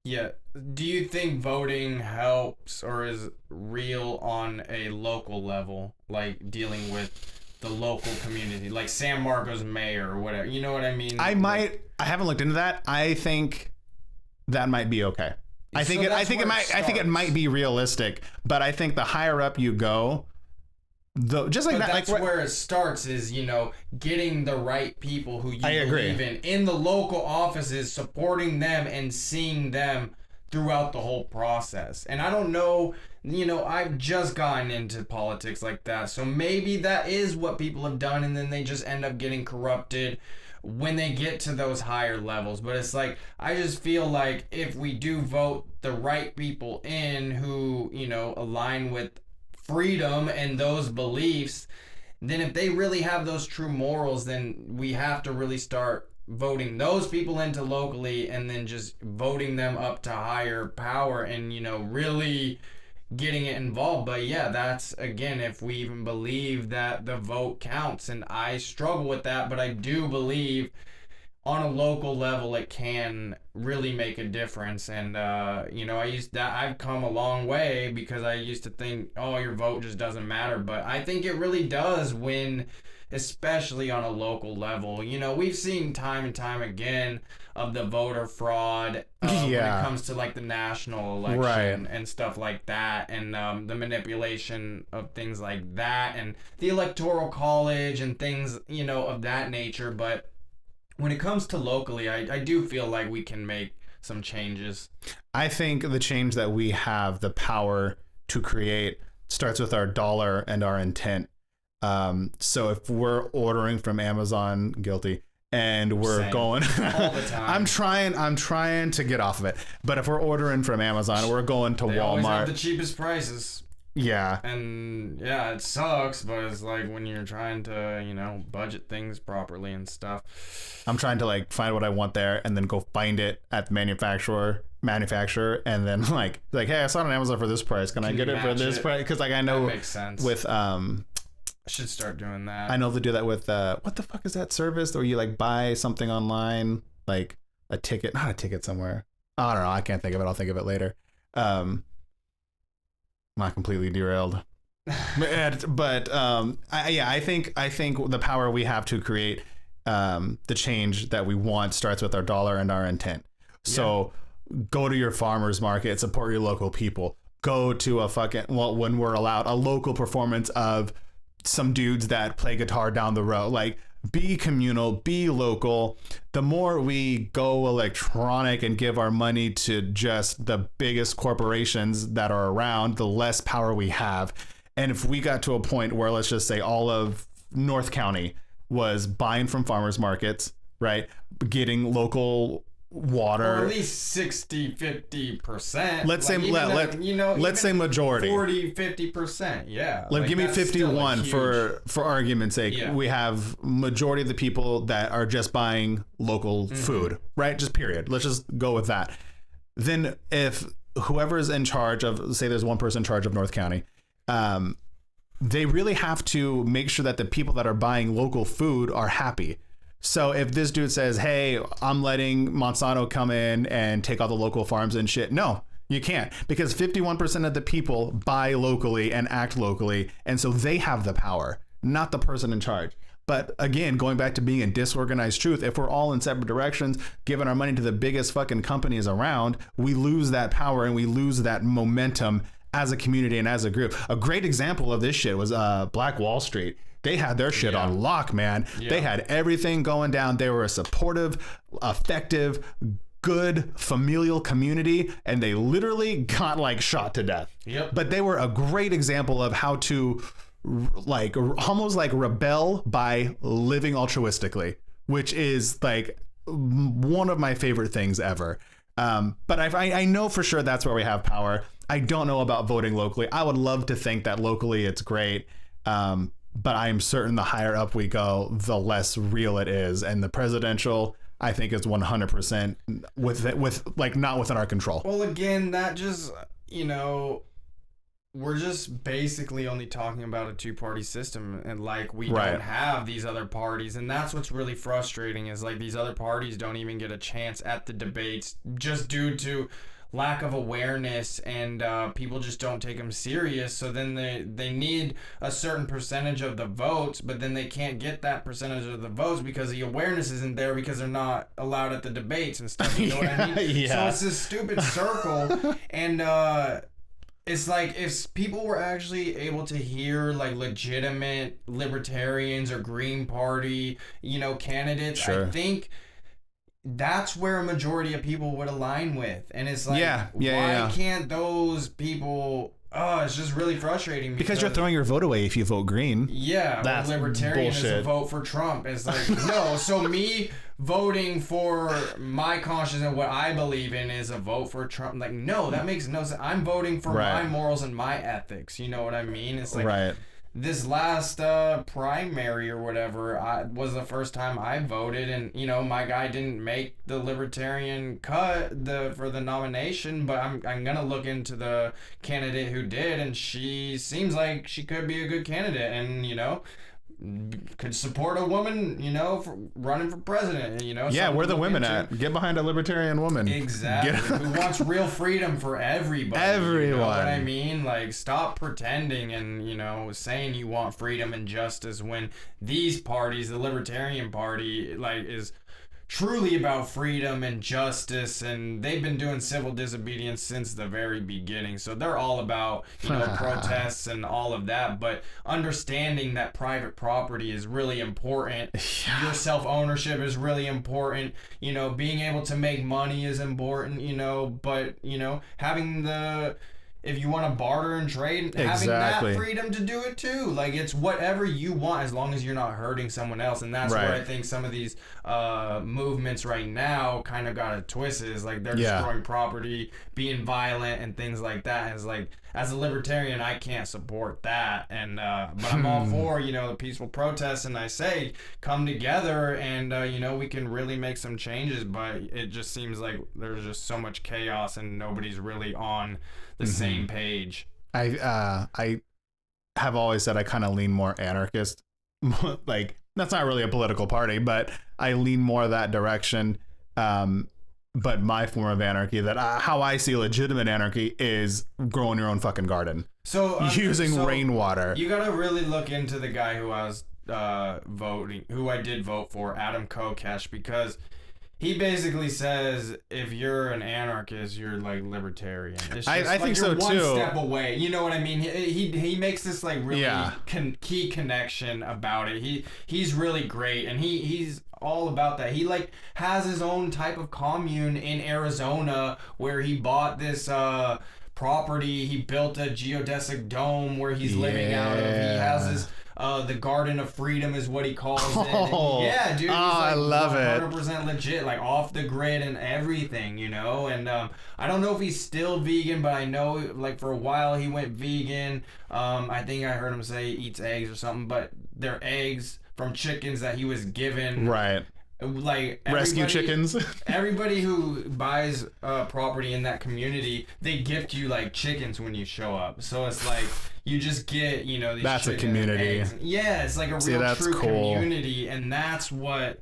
Yeah. Do you think voting helps or is real on a local level, like dealing with the local community, like San Marcos mayor or whatever? You know what I mean? I haven't looked into that. I think that might be okay. I think it might be realistic, but I think the higher up you go, that's where it starts is, getting the right people who you believe agree. in the local offices, supporting them and seeing them throughout the whole process. And I don't know, I've just gotten into politics like that. So maybe that is what people have done, and then they just end up getting corrupted when they get to those higher levels. But it's like, I just feel like if we do vote the right people in who, align with freedom and those beliefs, then if they really have those true morals, then we have to really start voting those people into locally and then just voting them up to higher power and, really getting it involved. But yeah, that's, again, if we even believe that the vote counts, and I struggle with that, but I do believe on a local level it can really make a difference. And I've come a long way, because I used to think, oh, your vote just doesn't matter, but I think it really does when, especially on a local level. We've seen time and time again of the voter fraud when it comes to like the national election and stuff like that, and the manipulation of things like that, and the electoral college and things of that nature. But when it comes to locally, I do feel like we can make some changes. I think the change that we have the power to create starts with our dollar and our intent. So if we're ordering from Amazon, guilty, and we're going all the time. I'm trying to get off of it. But if we're ordering from Amazon, we're going to Walmart. Always have the cheapest prices. Yeah. And yeah, it sucks, but it's like when you're trying to, budget things properly and stuff. I'm trying to like find what I want there and then go find it at the manufacturer, and then like, hey, I saw it on Amazon for this price. Can I get it for this price? Because like I know that makes sense. With I should start doing that. I know they do that with what the fuck is that service where you like buy something online, like not a ticket somewhere. I don't know. I can't think of it. I'll think of it later. Not completely derailed. But I think the power we have to create the change that we want starts with our dollar and our intent. So go to your farmers market, support your local people. go to a fucking, well, when we're allowed a local performance of some dudes that play guitar down the road. Like, be communal, be local. The more we go electronic and give our money to just the biggest corporations that are around, the less power we have. And if we got to a point where, let's just say, all of North County was buying from farmers markets, right, getting local water, or at least 60-50%. let's say let's say majority 40-50%. Yeah, like, give me 51 huge... for argument's sake. Yeah. We have majority of the people that are just buying local food, right? Just period. Let's just go with that. Then if whoever's in charge of, say there's one person in charge of North County, they really have to make sure that the people that are buying local food are happy. So if this dude says, hey, I'm letting Monsanto come in and take all the local farms and shit, no, you can't, because 51% of the people buy locally and act locally. And so they have the power, not the person in charge. But again, going back to being a disorganized truth, if we're all in separate directions, giving our money to the biggest fucking companies around, we lose that power and we lose that momentum as a community and as a group. A great example of this shit was Black Wall Street. They had their shit on lock, man. Yeah. They had everything going down. They were a supportive, effective, good familial community, and they literally got like shot to death. Yep. But they were a great example of how to like almost like rebel by living altruistically, which is like one of my favorite things ever. But I know for sure that's where we have power. I don't know about voting locally. I would love to think that locally it's great. But I'm certain the higher up we go, the less real it is. And the presidential, I think, is 100% with like not within our control. Well, again, that just, we're just basically only talking about a two-party system, and like we don't have these other parties, and that's what's really frustrating is like these other parties don't even get a chance at the debates just due to lack of awareness, and people just don't take them serious. So then they need a certain percentage of the votes, but then they can't get that percentage of the votes because the awareness isn't there because they're not allowed at the debates and stuff. You know what I mean? Yeah. So it's this stupid circle, and it's like if people were actually able to hear like legitimate libertarians or Green Party, candidates, sure. I think that's where a majority of people would align with. And it's like, why can't those people... Oh, it's just really frustrating. Because you're throwing your vote away if you vote green. Yeah, that's libertarian bullshit. Is a vote for Trump. It's like, no, so me voting for my conscience and what I believe in is a vote for Trump. Like, no, that makes no sense. I'm voting for my morals and my ethics. You know what I mean? It's like... This last primary or whatever was the first time I voted, and my guy didn't make the libertarian cut for the nomination, but I'm gonna look into the candidate who did, and she seems like she could be a good candidate, and could support a woman, for running for president, Yeah, where the women at? Get behind a libertarian woman. Exactly. Who wants real freedom for everybody. Everyone. You know what I mean? Like, stop pretending and, saying you want freedom and justice when these parties, the Libertarian Party, like, is truly about freedom and justice, and they've been doing civil disobedience since the very beginning, so they're all about protests and all of that, but understanding that private property is really important. Your self-ownership is really important, being able to make money is important, but having the... If you want to barter and trade, having that freedom to do it too. Like, it's whatever you want as long as you're not hurting someone else. And that's where I think some of these movements right now kind of got a twist. Is like they're destroying property, being violent, and things like that. And it's like, as a libertarian, I can't support that. And but I'm all for the peaceful protests. And I say come together and we can really make some changes. But it just seems like there's just so much chaos and nobody's really on the same page. I have always said I kind of lean more anarchist. Like, that's not really a political party, but I lean more that direction. But my form of anarchy, that how I see legitimate anarchy, is growing your own fucking garden. So using rainwater. You gotta really look into the guy who I was who I did vote for, Adam Kokesh, because He basically says if you're an anarchist, you're like libertarian. It's just, I think you're so one too. step away. You know what I mean? He makes this like really key connection about it. He's really great, and he's all about that. He like has his own type of commune in Arizona where he bought this property. He built a geodesic dome where he's living out of. He has this. The Garden of Freedom is what he calls it. Yeah, dude. He's I love 100% legit, like off the grid and everything, you know. And I don't know if he's still vegan, but I know like for a while he went vegan. I think I heard him say he eats eggs or something, but they're eggs from chickens that he was given. Right. Like rescue chickens. Everybody who buys property in that community, they gift you like chickens when you show up. So it's like you just get, you know, these that's a chickens community. and eggs. Yeah, it's like a real true cool. community, and that's what.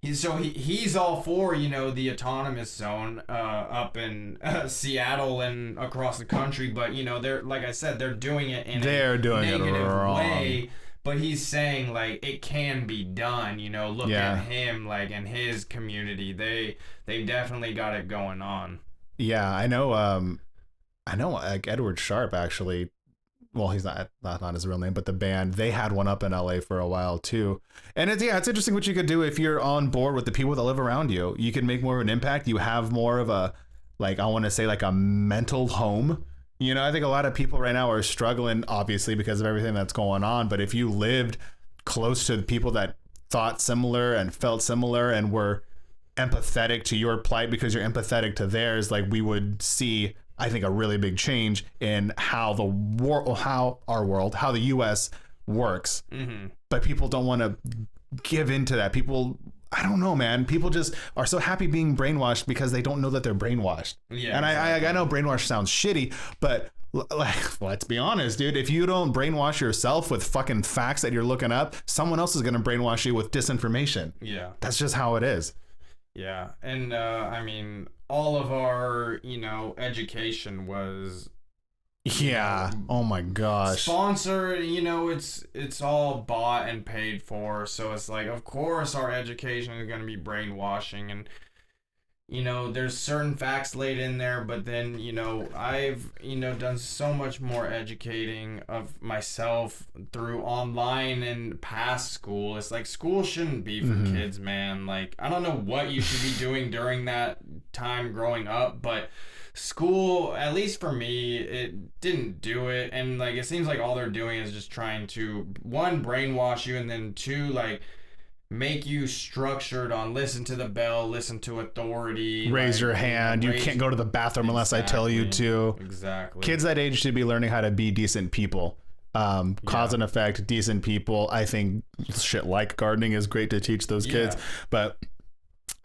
He's all for, you know, the autonomous zone up in Seattle and across the country, but you know they're like I said, they're doing it in a negative way. But he's saying like it can be done, you know. Look at him, like in his community, they definitely got it going on. Yeah, I know. Like Edward Sharp actually. Well, he's not his real name, but the band, they had one up in LA for a while too. And it's interesting what you could do if you're on board with the people that live around you. You can make more of an impact. You have more of a, like I want to say, like a mental home. You know, I think a lot of people right now are struggling, obviously, because of everything that's going on. But if you lived close to the people that thought similar and felt similar and were empathetic to your plight because you're empathetic to theirs, like we would see, I think, a really big change in how the how the U.S. works. Mm-hmm. But people don't want to give into that. People, I don't know, man. People just are so happy being brainwashed because they don't know that they're brainwashed. Yeah, and exactly. I know brainwash sounds shitty, but like, let's be honest, dude. If you don't brainwash yourself with fucking facts that you're looking up, someone else is going to brainwash you with disinformation. Yeah. That's just how it is. Yeah. And, I mean, all of our, you know, education was... Yeah. Oh my gosh. Sponsor, you know, it's all bought and paid for. So it's like, of course, our education is going to be brainwashing, and you know, there's certain facts laid in there. But then, you know, I've done so much more educating of myself through online and past school. It's like school shouldn't be for kids, man. Like I don't know what you should be doing during that time growing up, but school, at least for me, it didn't do it. And like it seems like all they're doing is just trying to, one, brainwash you, and then two, like make you structured on listen to the bell, listen to authority, raise your hand, you can't go to the bathroom unless I tell you to. Exactly. Kids that age should be learning how to be decent people. Cause and effect, decent people. I think shit like gardening is great to teach those kids, but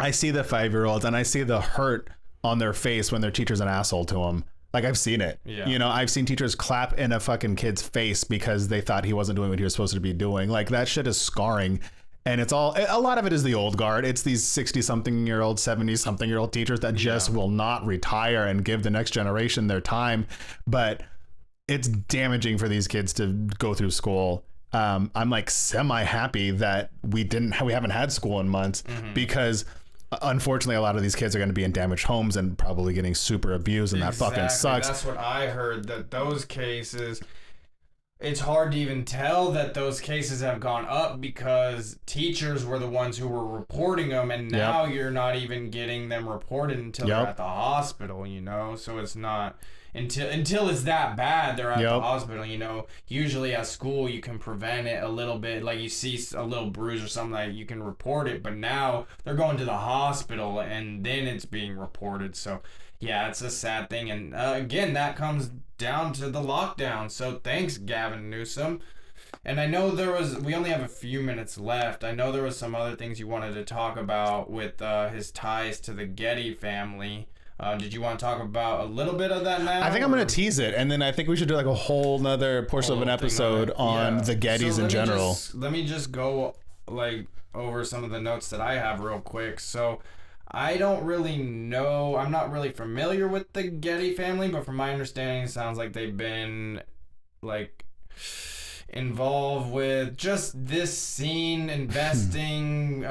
I see the 5-year-olds and I see the hurt on their face when their teacher's an asshole to them. Like I've seen it. You know, I've seen teachers clap in a fucking kid's face because they thought he wasn't doing what he was supposed to be doing. Like that shit is scarring. And it's all, a lot of it is the old guard. It's these 60-something-year-old, 70-something-year-old teachers that just will not retire and give the next generation their time. But it's damaging for these kids to go through school. I'm like semi-happy that we haven't had school in months because unfortunately a lot of these kids are going to be in damaged homes and probably getting super abused, and that fucking sucks. That's what I heard, that those cases, it's hard to even tell that those cases have gone up because teachers were the ones who were reporting them, and now you're not even getting them reported until they're at the hospital, you know? So it's not until it's that bad they're at the hospital, you know. Usually at school you can prevent it a little bit, like you see a little bruise or something, like you can report it, but now they're going to the hospital and then it's being reported. So yeah, it's a sad thing. And again, that comes down to the lockdown. So thanks, Gavin Newsom. And I know we only have a few minutes left. I know there was some other things you wanted to talk about with his ties to the Getty family. Did you want to talk about a little bit of that now? I think I'm going to tease it, and then I think we should do like a whole nother portion of an episode on the Gettys in general. Let me just go like over some of the notes that I have real quick. So I don't really know. I'm not really familiar with the Getty family, but from my understanding, it sounds like they've been like involved with just this scene, investing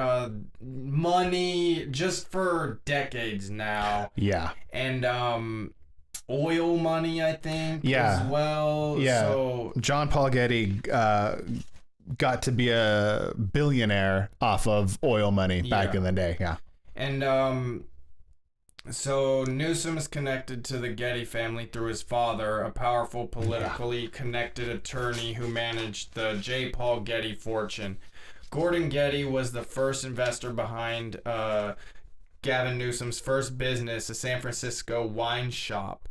money just for decades now. Yeah. And oil money, I think, Yeah. as well. Yeah. So John Paul Getty got to be a billionaire off of oil money back in the day. Yeah. And so Newsom is connected to the Getty family through his father, a powerful politically connected attorney who managed the J. Paul Getty fortune. Gordon Getty was the first investor behind Gavin Newsom's first business, a San Francisco wine shop.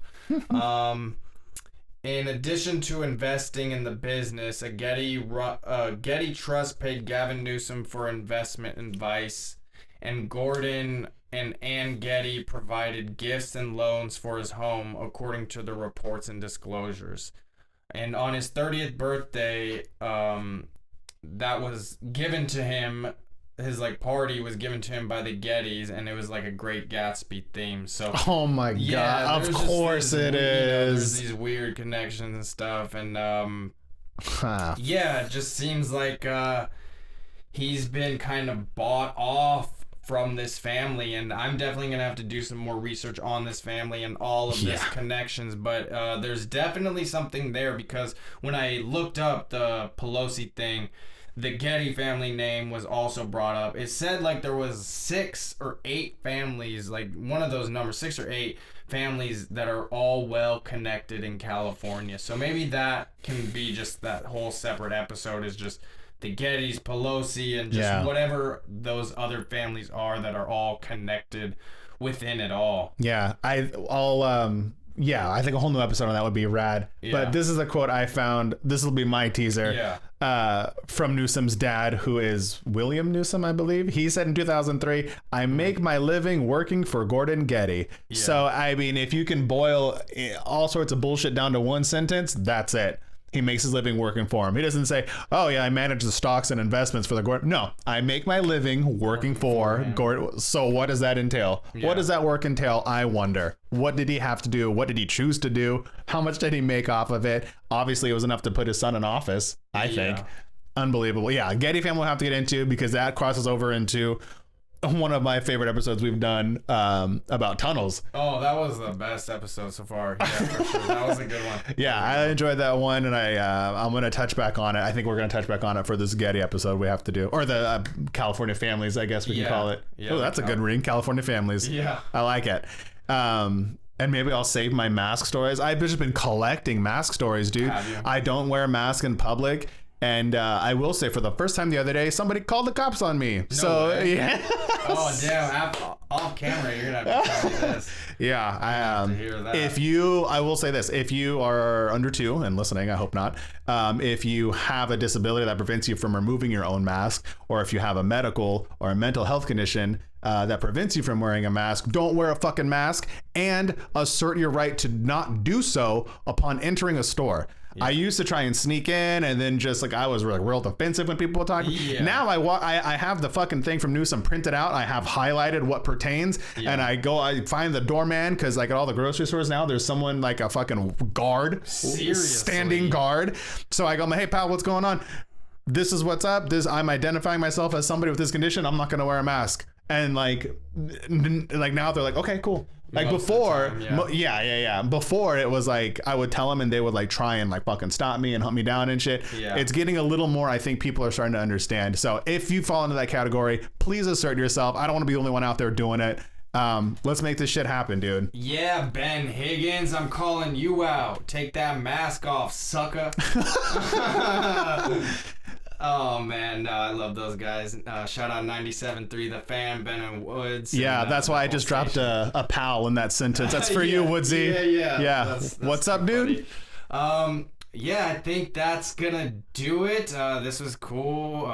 In addition to investing in the business, a Getty Trust paid Gavin Newsom for investment advice, and Gordon and Ann Getty provided gifts and loans for his home, according to the reports and disclosures. And on his 30th birthday, that was given to him. His party was given to him by the Gettys, and it was like a Great Gatsby theme. So oh my god, of course it is. There's these weird connections and stuff, and yeah, it just seems like he's been kind of bought off from this family, and I'm definitely gonna have to do some more research on this family and all of this connections, but there's definitely something there, because when I looked up the Pelosi thing, the Getty family name was also brought up. It said there was 6 or 8 families, one of those numbers, 6 or 8 families that are all well connected in California. So maybe that can be just that whole separate episode, is just the Gettys, Pelosi, and just whatever those other families are that are all connected within it all. Yeah, I think a whole new episode on that would be rad. Yeah. But this is a quote I found. This will be my teaser. From Newsom's dad, who is William Newsom, I believe. He said in 2003, "I make my living working for Gordon Getty." Yeah. So, I mean, if you can boil all sorts of bullshit down to one sentence, that's it. He makes his living working for him. He doesn't say, "Oh yeah, I manage the stocks and investments for the Gordon." No, I make my living working for Gordon. So what does that entail? Yeah. What does that work entail? I wonder. What did he have to do? What did he choose to do? How much did he make off of it? Obviously, it was enough to put his son in office, I think. Unbelievable. Yeah, Getty family we'll have to get into, because that crosses over into one of my favorite episodes we've done about tunnels. Oh, that was the best episode so far. Yeah, for sure. That was a good one. Yeah, I enjoyed that one, and I'm going to touch back on it. I think we're going to touch back on it for this Getty episode we have to do. Or the California Families, I guess we can call it. Yeah, oh, that's a good ring. California Families. Yeah. I like it. And maybe I'll save my mask stories. I've just been collecting mask stories, dude. Have you? I don't wear a mask in public. And I will say, for the first time the other day, somebody called the cops on me. No way. Yeah. Oh, damn. Off camera, you're going to have to tell me this. Yeah. I will say this. If you are under 2 and listening, I hope not. If you have a disability that prevents you from removing your own mask, or if you have a medical or a mental health condition that prevents you from wearing a mask, don't wear a fucking mask, and assert your right to not do so upon entering a store. Yeah. I used to try and sneak in, and then just I was real defensive when people would talk. Yeah. Now I have the fucking thing from Newsom printed out. I have highlighted what pertains, and I find the doorman, because at all the grocery stores now, there's someone a fucking guard, standing guard. So I go, "Hey pal, what's going on? This is what's up. I'm identifying myself as somebody with this condition. I'm not going to wear a mask." And now they're like, "Okay, cool." Before, before it was I would tell them, and they would try and fucking stop me and hunt me down and shit. Yeah. It's getting a little more, I think people are starting to understand. So if you fall into that category, please assert yourself. I don't want to be the only one out there doing it. Let's make this shit happen, dude. Yeah, Ben Higgins, I'm calling you out. Take that mask off, sucker. Oh man, no, I love those guys. Shout out 97.3 The Fan, Ben and Woods. Yeah, and, that's why I just dropped a pal in that sentence. That's for you, Woodsy. Yeah. That's what's up, dude? Yeah, I think that's gonna do it. This was cool.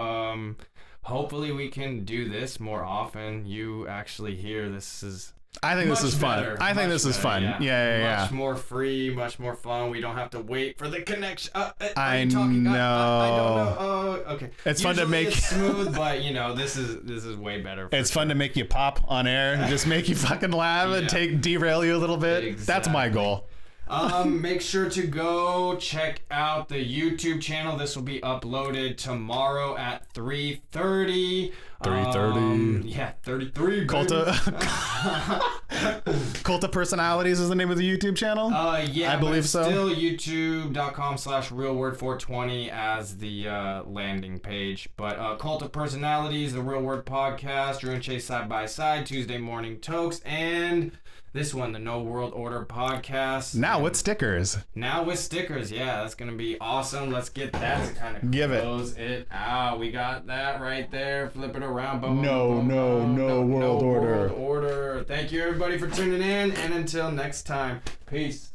Hopefully we can do this more often. You actually hear this is. I think this is fun. I think this is fun. Yeah. Much more free, much more fun. We don't have to wait for the connection. I know. I don't know. Okay. It's fun to make it's smooth, but this is way better. It's fun to make you pop on air, just make you fucking laugh and derail you a little bit. Exactly. That's my goal. Make sure to go check out the YouTube channel. This will be uploaded tomorrow at 3:30. 3:30. Yeah, 33. Cult of Personalities is the name of the YouTube channel? Yeah, I believe so. Still youtube.com/realword420 as the landing page. But Cult of Personalities, the Real Word Podcast, Drew and Chase Side by Side, Tuesday Morning Tokes, and this one, the No World Order Podcast. Now with stickers. Now with stickers, yeah, that's gonna be awesome. Let's get that to kind of close it out. We got that right there. Flip it around. Boom, No World Order. World Order. Thank you everybody for tuning in, and until next time, peace.